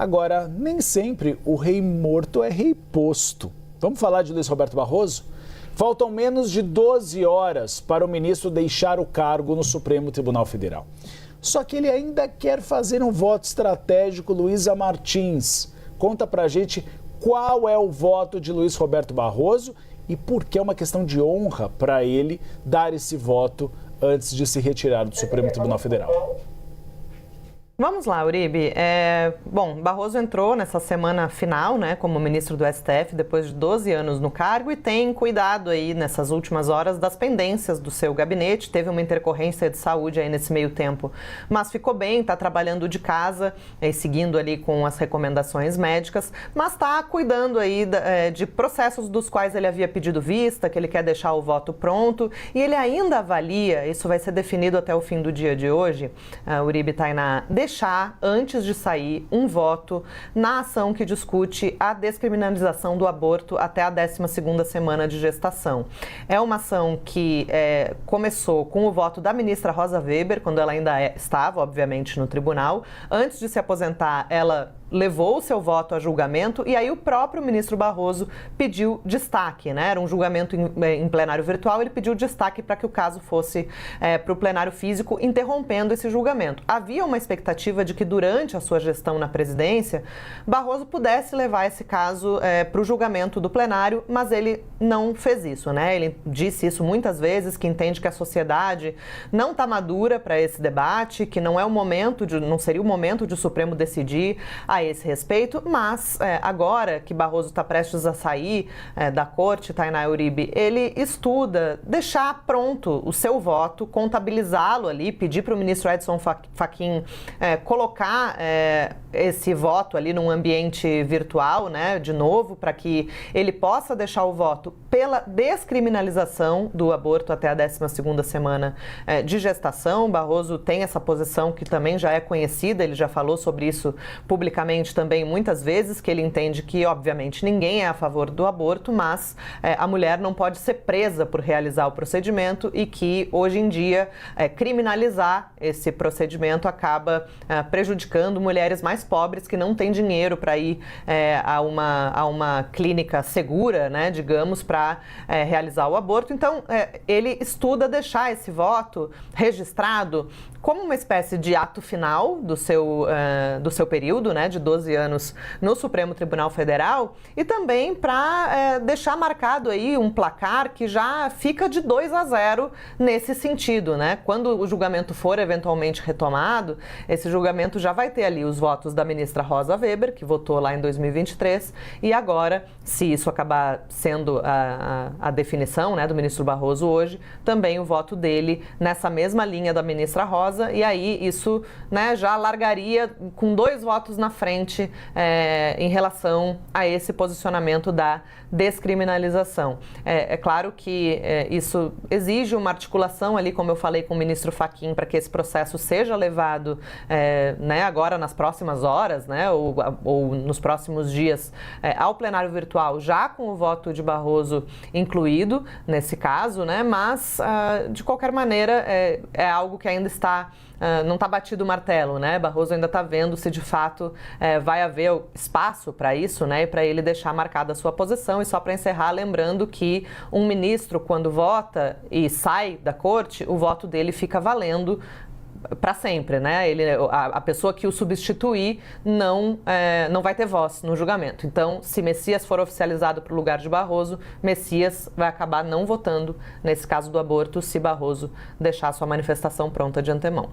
Agora, nem sempre o rei morto é rei posto. Vamos falar de Luiz Roberto Barroso? Faltam menos de 12 horas para o ministro deixar o cargo no Supremo Tribunal Federal. Só que ele ainda quer fazer um voto estratégico. Luísa Martins, conta pra gente qual é o voto de Luiz Roberto Barroso e por que é uma questão de honra para ele dar esse voto antes de se retirar do Supremo Tribunal Federal. Vamos lá, Uribe. Bom, Barroso entrou nessa semana final, né, como ministro do STF, depois de 12 anos no cargo e tem cuidado aí nessas últimas horas das pendências do seu gabinete. Teve uma intercorrência de saúde aí nesse meio tempo, mas ficou bem, está trabalhando de casa, seguindo ali com as recomendações médicas, mas está cuidando aí de processos dos quais ele havia pedido vista, que ele quer deixar o voto pronto e ele ainda avalia, isso vai ser definido até o fim do dia de hoje, Uribe, Tainá, deixar, antes de sair, um voto na ação que discute a descriminalização do aborto até a 12ª semana de gestação. É uma ação que começou com o voto da ministra Rosa Weber, quando ela ainda estava, obviamente, no tribunal. Antes de se aposentar, ela levou o seu voto a julgamento e aí o próprio ministro Barroso pediu destaque, né? Era um julgamento em plenário virtual, ele pediu destaque para que o caso fosse para o plenário físico, interrompendo esse julgamento. Havia uma expectativa de que durante a sua gestão na presidência, Barroso pudesse levar esse caso para o julgamento do plenário, mas ele não fez isso, né? Ele disse isso muitas vezes, que entende que a sociedade não está madura para esse debate, que não é o momento não seria o momento de o Supremo decidir a esse respeito, mas agora que Barroso está prestes a sair da corte, Tainá, Uribe, ele estuda deixar pronto o seu voto, contabilizá-lo ali, pedir para o ministro Edson Fachin colocar esse voto ali num ambiente virtual, né, de novo, para que ele possa deixar o voto pela descriminalização do aborto até a 12ª semana de gestação. Barroso tem essa posição que também já é conhecida, ele já falou sobre isso publicamente também muitas vezes, que ele entende que, obviamente, ninguém é a favor do aborto, mas a mulher não pode ser presa por realizar o procedimento e que, hoje em dia, criminalizar esse procedimento acaba prejudicando mulheres mais pobres que não têm dinheiro para ir a uma clínica segura, né, digamos, para realizar o aborto. Então, ele estuda deixar esse voto registrado como uma espécie de ato final do seu período, né, de 12 anos no Supremo Tribunal Federal e também para deixar marcado aí um placar que já fica de 2-0 nesse sentido, né? Quando o julgamento for eventualmente retomado, esse julgamento já vai ter ali os votos da ministra Rosa Weber, que votou lá em 2023, e agora, se isso acabar sendo a definição, né, do ministro Barroso hoje, também o voto dele nessa mesma linha da ministra Rosa, e aí isso, né, já largaria com 2 votos na frente em relação a esse posicionamento da descriminalização. É claro que isso exige uma articulação ali, como eu falei, com o ministro Fachin, para que esse processo seja levado né, agora nas próximas horas, né, ou nos próximos dias ao plenário virtual, já com o voto de Barroso incluído nesse caso, né, mas de qualquer maneira é algo que ainda não está batido o martelo, né? Barroso ainda está vendo se de fato vai haver espaço para isso, né? E para ele deixar marcada a sua posição. E só para encerrar, lembrando que um ministro, quando vota e sai da corte, o voto dele fica valendo para sempre, né? A pessoa que o substituir não vai ter voz no julgamento. Então, se Messias for oficializado para o lugar de Barroso, Messias vai acabar não votando nesse caso do aborto se Barroso deixar sua manifestação pronta de antemão.